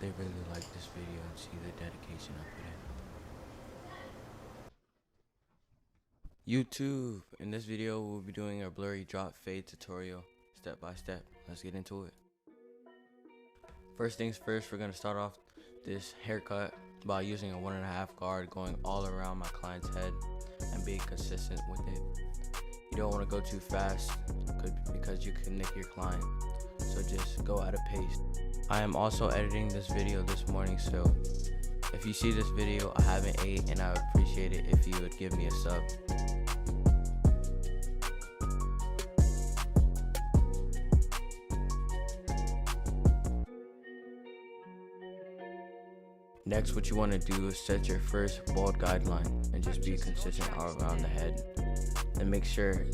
they really like this video and see the dedication I put in. YouTube, in this video we'll be doing a blurry drop fade tutorial step by step. Let's get into it. First things first, we're going to start off this haircut by using a 1.5 guard, going all around my client's head and being consistent with it. You don't want to go too fast because you can nick your client, so just go at a pace. I am also editing this video this morning, so if you see this video, I haven't ate, and I would appreciate it if you would give me a sub. Next, what you want to do is set your first bald guideline and just be consistent all around the head, and make sure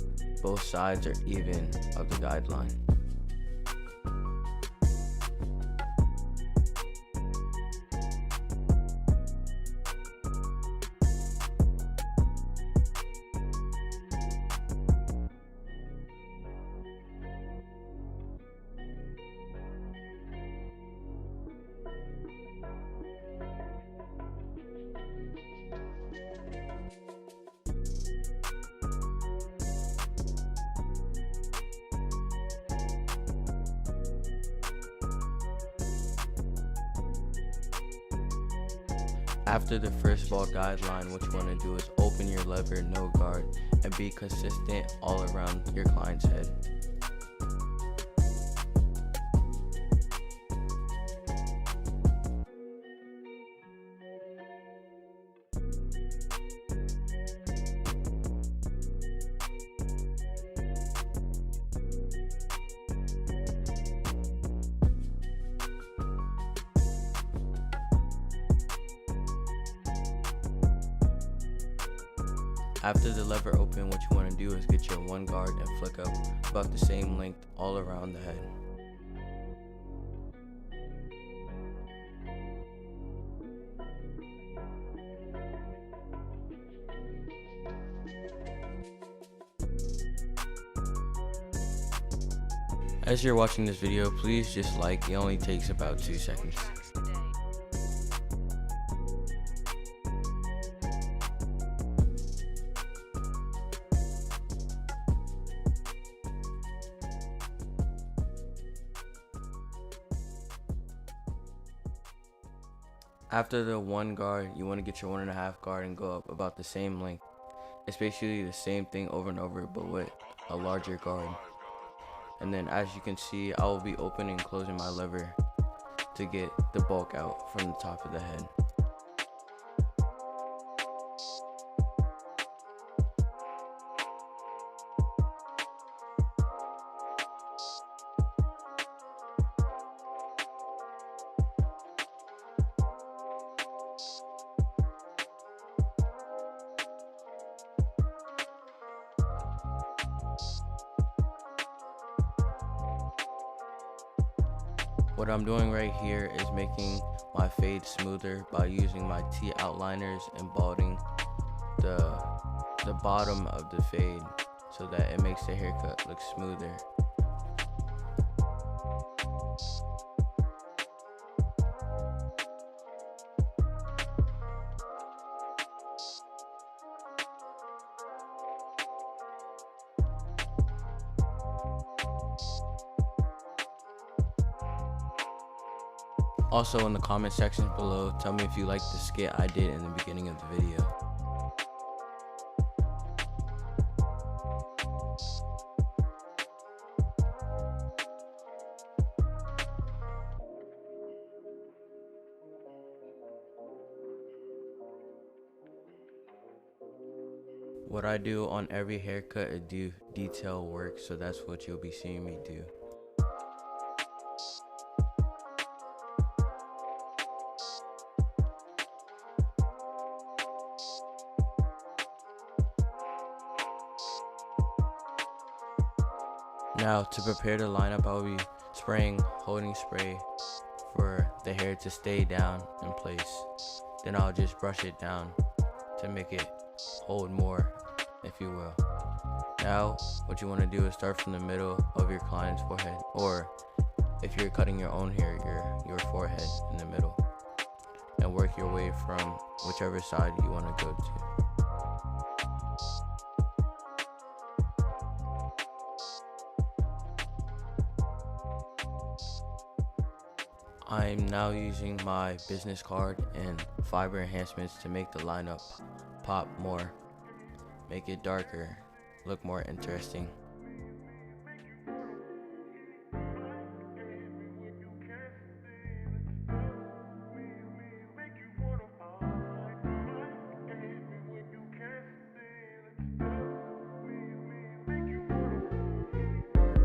both sides are even of the guideline. After the first bald guideline, what you want to do is open your lever, no guard, and be consistent all around your client's head. After the lever open, what you want to do is get your one guard and flick up about the same length all around the head. As you're watching this video, please just like, it only takes about 2 seconds. After the one guard, you want to get your 1.5 guard and go up about the same length. It's basically the same thing over and over, but with a larger guard. And then as you can see, I will be opening and closing my lever to get the bulk out from the top of the head. What I'm doing right here is making my fade smoother by using my T outliners and balding the bottom of the fade so that it makes the haircut look smoother. Also, in the comment section below, tell me if you liked the skit I did in the beginning of the video. What I do on every haircut is do detail work, so that's what you'll be seeing me do. Now, to prepare the lineup, I will be spraying holding spray for the hair to stay down in place. Then I'll just brush it down to make it hold more, if you will. Now, what you want to do is start from the middle of your client's forehead, or if you're cutting your own hair, your forehead in the middle, and work your way from whichever side you want to go to. I'm now using my business card and fiber enhancements to make the lineup pop more, make it darker, look more interesting.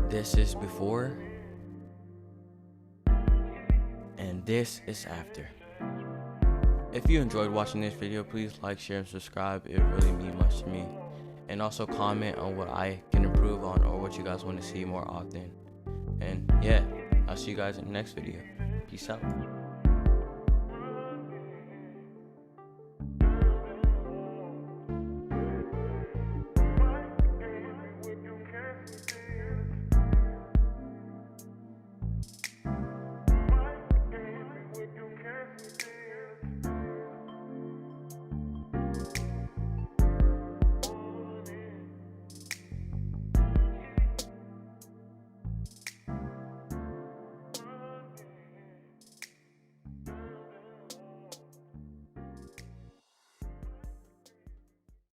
This is before, and this is after. If you enjoyed watching this video, please like, share, and subscribe. It would really mean much to me. And also comment on what I can improve on or what you guys want to see more often. And yeah, I'll see you guys in the next video. Peace out.